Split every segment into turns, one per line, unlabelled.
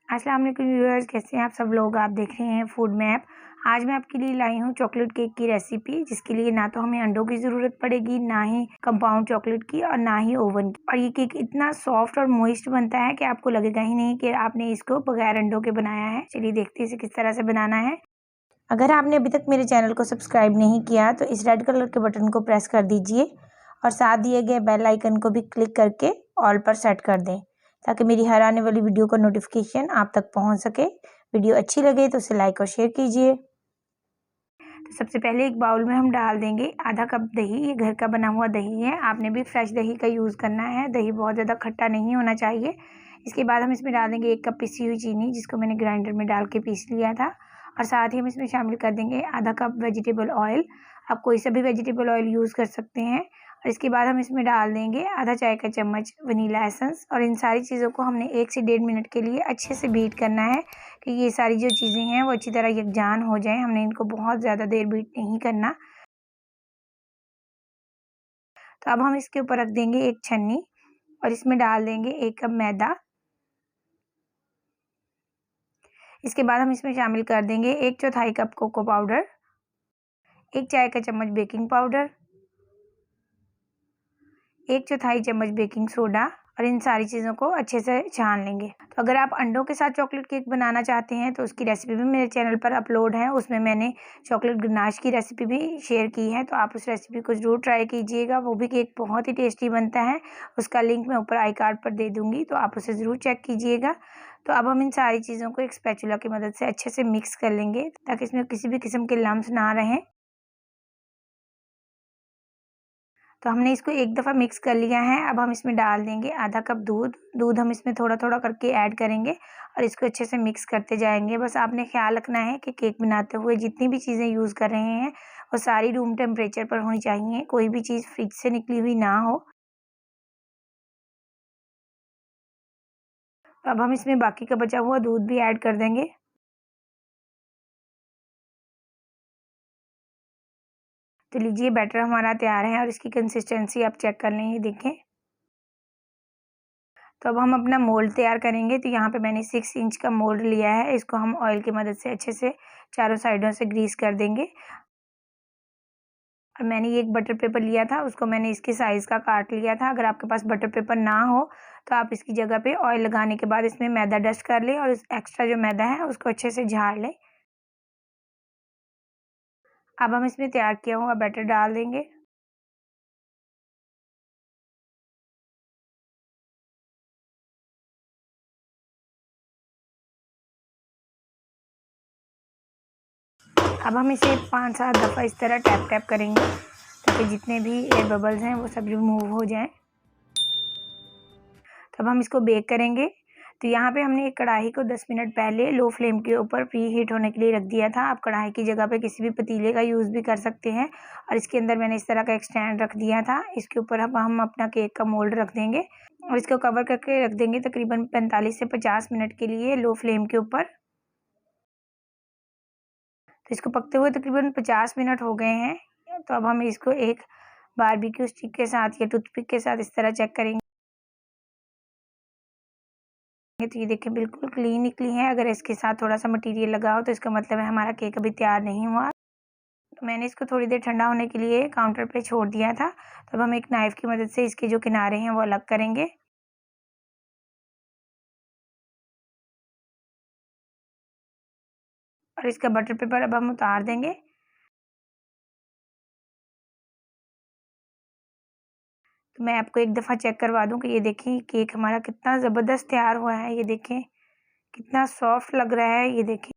अस्सलाम वालेकुम व्यूअर्स, कैसे हैं आप सब लोग। आप देख रहे हैं फूड मैप। आज मैं आपके लिए लाई हूँ चॉकलेट केक की रेसिपी, जिसके लिए ना तो हमें अंडों की ज़रूरत पड़ेगी, ना ही कंपाउंड चॉकलेट की और ना ही ओवन की। और ये केक इतना सॉफ्ट और मॉइस्ट बनता है कि आपको लगेगा ही नहीं कि आपने इसको बगैर अंडों के बनाया है। चलिए देखते हैं इसे किस तरह से बनाना है। अगर आपने अभी तक मेरे चैनल को सब्सक्राइब नहीं किया तो इस रेड कलर के बटन को प्रेस कर दीजिए और साथ दिए गए बेल आइकन को भी क्लिक करके ऑल पर सेट कर दें, ताकि मेरी हर आने वाली वीडियो का नोटिफिकेशन आप तक पहुंच सके। वीडियो अच्छी लगे तो उसे लाइक और शेयर कीजिए। तो सबसे पहले एक बाउल में हम डाल देंगे आधा कप दही। ये घर का बना हुआ दही है, आपने भी फ्रेश दही का यूज़ करना है। दही बहुत ज़्यादा खट्टा नहीं होना चाहिए। इसके बाद हम इसमें डाल देंगे 1 कप पिसी हुई चीनी, जिसको मैंने ग्राइंडर में डाल के पीस लिया था। और साथ ही हम इसमें शामिल कर देंगे आधा कप वेजिटेबल ऑयल। आप कोई सा भी वेजिटेबल ऑयल यूज़ कर सकते हैं। और इसके बाद हम इसमें डाल देंगे आधा चाय का चम्मच वनीला एसेंस। और इन सारी चीज़ों को हमने 1 से 1.5 मिनट के लिए अच्छे से बीट करना है कि ये सारी जो चीज़ें हैं वो अच्छी तरह यकजान हो जाएं। हमने इनको बहुत ज़्यादा देर बीट नहीं करना। तो अब हम इसके ऊपर रख देंगे एक छन्नी और इसमें डाल देंगे 1 कप मैदा। इसके बाद हम इसमें शामिल कर देंगे 1/4 कप कोको पाउडर, 1 चाय का चम्मच बेकिंग पाउडर, 1/4 चम्मच बेकिंग सोडा। और इन सारी चीज़ों को अच्छे से छान लेंगे। तो अगर आप अंडों के साथ चॉकलेट केक बनाना चाहते हैं तो उसकी रेसिपी भी मेरे चैनल पर अपलोड है। उसमें मैंने चॉकलेट गनाश की रेसिपी भी शेयर की है, तो आप उस रेसिपी को ज़रूर ट्राई कीजिएगा। वो भी केक बहुत ही टेस्टी बनता है। उसका लिंक मैं ऊपर आई कार्ड पर दे दूँगी, तो आप उसे ज़रूर चेक कीजिएगा। तो अब हम इन सारी चीज़ों को एक स्पैचुला की मदद से अच्छे से मिक्स कर लेंगे, ताकि इसमें किसी भी किस्म के लम्स ना रहें। तो हमने इसको एक दफ़ा मिक्स कर लिया है। अब हम इसमें डाल देंगे आधा कप दूध। दूध हम इसमें थोड़ा-थोड़ा करके ऐड करेंगे और इसको अच्छे से मिक्स करते जाएंगे। बस आपने ख्याल रखना है कि केक बनाते हुए जितनी भी चीज़ें यूज़ कर रहे हैं वो सारी रूम टेम्परेचर पर होनी चाहिए, कोई भी चीज़ फ्रिज से निकली हुई ना हो। अब हम इसमें बाकी का बचा हुआ दूध भी ऐड कर देंगे। तो लीजिए, बैटर हमारा तैयार है और इसकी कंसिस्टेंसी आप चेक कर लें, ये देखें। तो अब हम अपना मोल्ड तैयार करेंगे। तो यहाँ पे मैंने 6 इंच का मोल्ड लिया है। इसको हम ऑयल की मदद से अच्छे से चारों साइडों से ग्रीस कर देंगे। और मैंने ये एक बटर पेपर लिया था, उसको मैंने इसके साइज़ का काट लिया था। अगर आपके पास बटर पेपर ना हो तो आप इसकी जगह पे ऑयल लगाने के बाद इसमें मैदा डस्ट कर लें और इस एक्स्ट्रा जो मैदा है उसको अच्छे से झाड़ लें। अब हम इसमें तैयार किया हुआ बैटर डाल देंगे। अब हम इसे 5-7 दफ़ा इस तरह टैप टैप करेंगे, ताकि जितने भी एयर बबल्स हैं वो सब रिमूव हो जाएं। तब हम इसको बेक करेंगे। तो यहाँ पे हमने एक कढ़ाई को 10 मिनट पहले लो फ्लेम के ऊपर प्री हीट होने के लिए रख दिया था। आप कढ़ाई की जगह पे किसी भी पतीले का यूज़ भी कर सकते हैं। और इसके अंदर मैंने इस तरह का एक स्टैंड रख दिया था। इसके ऊपर अब हम अपना केक का मोल्ड रख देंगे और इसको कवर करके रख देंगे तकरीबन 45 से 50 मिनट के लिए लो फ्लेम के ऊपर। तो इसको पकते हुए तकरीबन 50 मिनट हो गए हैं। तो अब हम इसको एक बारबेक्यू स्टिक के साथ या टूथपिक के साथ इस तरह चेक करेंगे। तो ये देखिए, बिल्कुल क्लीन निकली है। अगर इसके साथ थोड़ा सा मटेरियल लगा हो तो इसका मतलब है हमारा केक अभी तैयार नहीं हुआ। तो मैंने इसको थोड़ी देर ठंडा होने के लिए काउंटर पे छोड़ दिया था। तो अब हम एक नाइफ़ की मदद से इसके जो किनारे हैं वो अलग करेंगे। और इसका बटर पेपर अब हम उतार देंगे। तो मैं आपको एक दफ़ा चेक करवा दूँ कि ये देखें केक हमारा कितना ज़बरदस्त तैयार हुआ है। ये देखें कितना सॉफ्ट लग रहा है। ये देखें,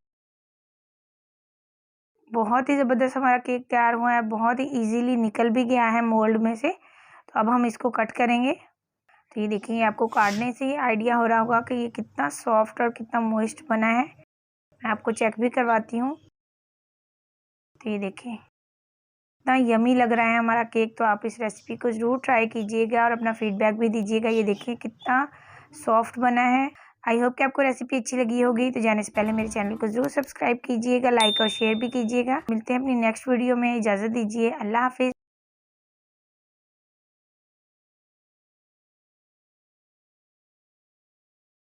बहुत ही ज़बरदस्त हमारा केक तैयार हुआ है। बहुत ही ईज़िली निकल भी गया है मोल्ड में से। तो अब हम इसको कट करेंगे। तो ये देखिए, आपको काटने से ही आइडिया हो रहा होगा कि ये कितना सॉफ्ट और कितना मॉइस्ट बना है। मैं आपको चेक भी करवाती हूँ। तो ये देखें, इतना यमी लग रहा है हमारा केक। तो आप इस रेसिपी को ज़रूर ट्राई कीजिएगा और अपना फीडबैक भी दीजिएगा। ये देखिए कितना सॉफ्ट बना है। आई होप कि आपको रेसिपी अच्छी लगी होगी। तो जाने से पहले मेरे चैनल को ज़रूर सब्सक्राइब कीजिएगा, लाइक और शेयर भी कीजिएगा। मिलते हैं अपनी नेक्स्ट वीडियो में। इजाज़त दीजिए। अल्लाह हाफ़िज़।